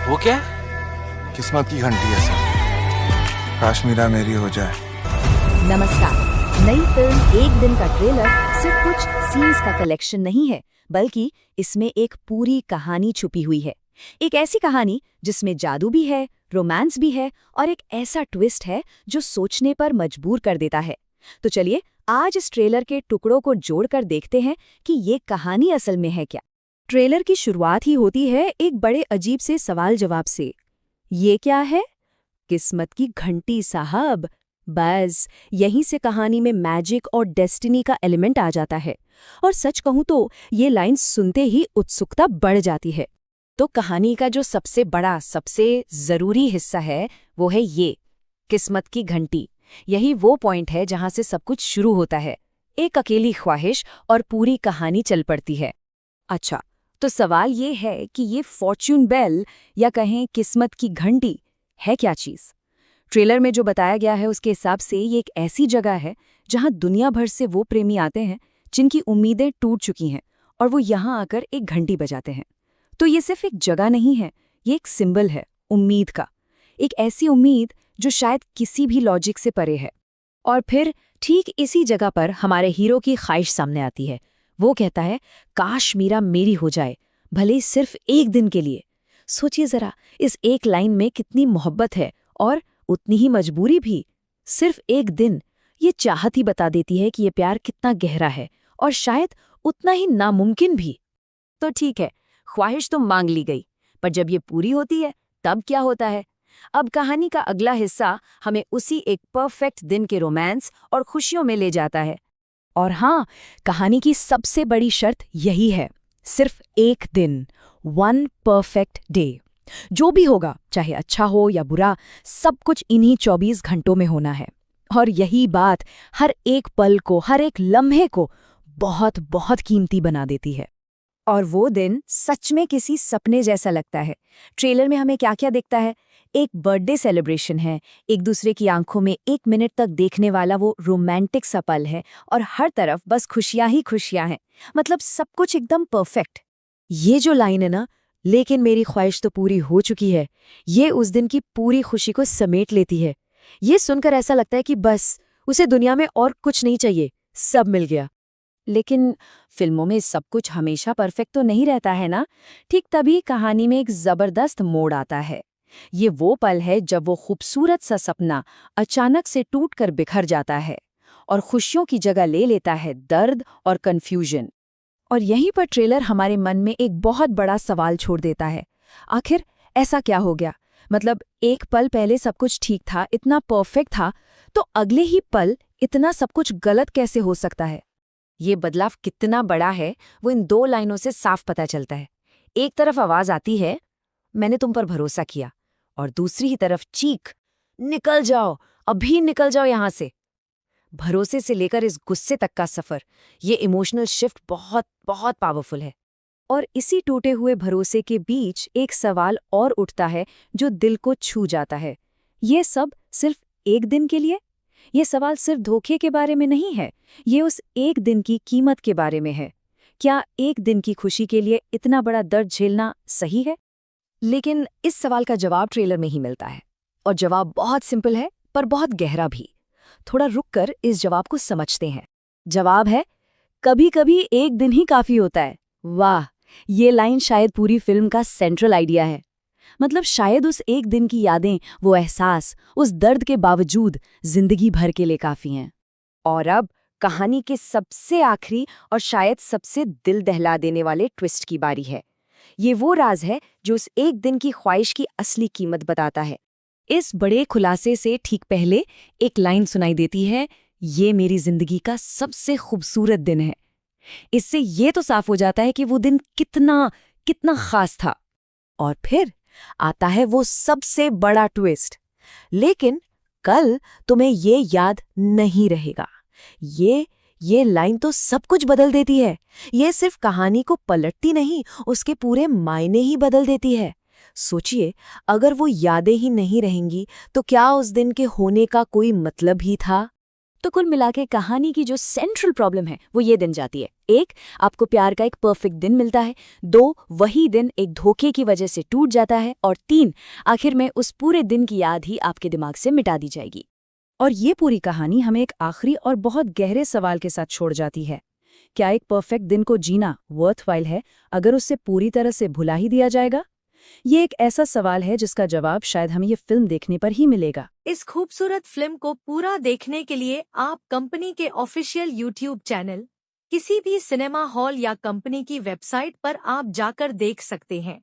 वो क्या? किस्मत की घंटी है सर, काश मीरा मेरी हो जाए। नमस्कार। नई फिल्म एक दिन का ट्रेलर सिर्फ कुछ सीन्स का कलेक्शन नहीं है, बल्कि इसमें एक पूरी कहानी छुपी हुई है। एक ऐसी कहानी जिसमें जादू भी है, रोमांस भी है और एक ऐसा ट्विस्ट है जो सोचने पर मजबूर कर देता है। तो चलिए आज इस ट्रेलर के टुकड़ों को जोड़कर देखते हैं कि ये कहानी असल में है क्या। ट्रेलर की शुरुआत ही होती है एक बड़े अजीब से सवाल जवाब से। ये क्या है? किस्मत की घंटी साहब। बस यहीं से कहानी में मैजिक और डेस्टिनी का एलिमेंट आ जाता है। और सच कहूं तो ये लाइन सुनते ही उत्सुकता बढ़ जाती है। तो कहानी का जो सबसे बड़ा, सबसे जरूरी हिस्सा है वो है ये किस्मत की घंटी। यही वो पॉइंट है जहां से सब कुछ शुरू होता है। एक अकेली ख्वाहिश और पूरी कहानी चल पड़ती है। अच्छा, तो सवाल ये है कि ये फॉर्च्यून बेल या कहें किस्मत की घंटी है क्या चीज़? ट्रेलर में जो बताया गया है उसके हिसाब से ये एक ऐसी जगह है जहां दुनिया भर से वो प्रेमी आते हैं जिनकी उम्मीदें टूट चुकी हैं और वो यहाँ आकर एक घंटी बजाते हैं। तो ये सिर्फ एक जगह नहीं है, ये एक सिंबल है उम्मीद का। एक ऐसी उम्मीद जो शायद किसी भी लॉजिक से परे है। और फिर ठीक इसी जगह पर हमारे हीरो की ख्वाहिश सामने आती है। वो कहता है, काश मीरा मेरी हो जाए, भले ही सिर्फ एक दिन के लिए। सोचिए जरा, इस एक लाइन में कितनी मोहब्बत है और उतनी ही मजबूरी भी। सिर्फ एक दिन, ये चाहत ही बता देती है कि ये प्यार कितना गहरा है और शायद उतना ही नामुमकिन भी। तो ठीक है, ख्वाहिश तो मांग ली गई, पर जब ये पूरी होती है तब क्या होता है? अब कहानी का अगला हिस्सा हमें उसी एक परफेक्ट दिन के रोमांस और खुशियों में ले जाता है। और हाँ, कहानी की सबसे बड़ी शर्त यही है, सिर्फ एक दिन, वन परफेक्ट डे। जो भी होगा, चाहे अच्छा हो या बुरा, सब कुछ इन्हीं 24 घंटों में होना है। और यही बात हर एक पल को, हर एक लम्हे को बहुत बहुत कीमती बना देती है। और वो दिन सच में किसी सपने जैसा लगता है। ट्रेलर में हमें क्या क्या दिखता है? एक बर्थडे सेलिब्रेशन है, एक दूसरे की आंखों में 1 मिनट तक देखने वाला वो रोमांटिक सा पल है और हर तरफ बस खुशियां ही खुशियां हैं। मतलब सब कुछ एकदम परफेक्ट। ये जो लाइन है ना, लेकिन मेरी ख्वाहिश तो पूरी हो चुकी है, ये उस दिन की पूरी खुशी को समेट लेती है। ये सुनकर ऐसा लगता है कि बस उसे दुनिया में और कुछ नहीं चाहिए, सब मिल गया। लेकिन फिल्मों में सब कुछ हमेशा परफेक्ट तो नहीं रहता है ना। ठीक तभी कहानी में एक जबरदस्त मोड़ आता है। ये वो पल है जब वो खूबसूरत सा सपना अचानक से टूटकर बिखर जाता है और खुशियों की जगह ले लेता है दर्द और कंफ्यूजन। और यहीं पर ट्रेलर हमारे मन में एक बहुत बड़ा सवाल छोड़ देता है। आखिर ऐसा क्या हो गया? मतलब एक पल पहले सब कुछ ठीक था, इतना परफेक्ट था, तो अगले ही पल इतना सब कुछ गलत कैसे हो सकता है? ये बदलाव कितना बड़ा है वो इन 2 लाइनों से साफ पता चलता है। एक तरफ आवाज आती है, मैंने तुम पर भरोसा किया, और दूसरी ही तरफ चीख, निकल जाओ, अभी निकल जाओ यहां से। भरोसे से लेकर इस गुस्से तक का सफर, ये इमोशनल शिफ्ट बहुत बहुत पावरफुल है। और इसी टूटे हुए भरोसे के बीच एक सवाल और उठता है जो दिल को छू जाता है। ये सब सिर्फ एक दिन के लिए? ये सवाल सिर्फ धोखे के बारे में नहीं है, ये उस एक दिन की कीमत के बारे में है। क्या एक दिन की खुशी के लिए इतना बड़ा दर्द झेलना सही है? लेकिन इस सवाल का जवाब ट्रेलर में ही मिलता है, और जवाब बहुत सिंपल है पर बहुत गहरा भी। थोड़ा रुककर इस जवाब को समझते हैं। जवाब है, कभी-कभी एक दिन ही काफी होता है। वाह, ये लाइन शायद पूरी फिल्म का सेंट्रल आइडिया है। मतलब शायद उस एक दिन की यादें, वो एहसास, उस दर्द के बावजूद जिंदगी भर के लिए काफी हैं। और अब कहानी के सबसे आखिरी और शायद सबसे दिल दहला देने वाले ट्विस्ट की बारी है। ये वो राज है जो उस एक दिन की ख्वाहिश की असली कीमत बताता है। इस बड़े खुलासे से ठीक पहले एक लाइन सुनाई देती है, ये मेरी जिंदगी का सबसे खूबसूरत दिन है। इससे ये तो साफ हो जाता है कि वो दिन कितना कितना खास था। और फिर आता है वो सबसे बड़ा ट्विस्ट। लेकिन कल तुम्हें ये याद नहीं रहेगा। ये लाइन तो सब कुछ बदल देती है। ये सिर्फ कहानी को पलटती नहीं, उसके पूरे मायने ही बदल देती है। सोचिए, अगर वो यादें ही नहीं रहेंगी तो क्या उस दिन के होने का कोई मतलब ही था? तो कुल मिला के कहानी की जो सेंट्रल प्रॉब्लम है वो ये दिन जाती है। 1, आपको प्यार का एक परफेक्ट दिन मिलता है। 2, वही दिन एक धोखे की वजह से टूट जाता है। और 3, आखिर में उस पूरे दिन की याद ही आपके दिमाग से मिटा दी जाएगी। और ये पूरी कहानी हमें एक आखिरी और बहुत गहरे सवाल के साथ छोड़ जाती है। क्या एक परफेक्ट दिन को जीना वर्थवाइल है अगर उससे पूरी तरह से भुला ही दिया जाएगा? ये एक ऐसा सवाल है जिसका जवाब शायद हमें ये फिल्म देखने पर ही मिलेगा। इस खूबसूरत फिल्म को पूरा देखने के लिए आप कंपनी के ऑफिशियल यूट्यूब चैनल, किसी भी सिनेमा हॉल या कंपनी की वेबसाइट पर आप जाकर देख सकते हैं।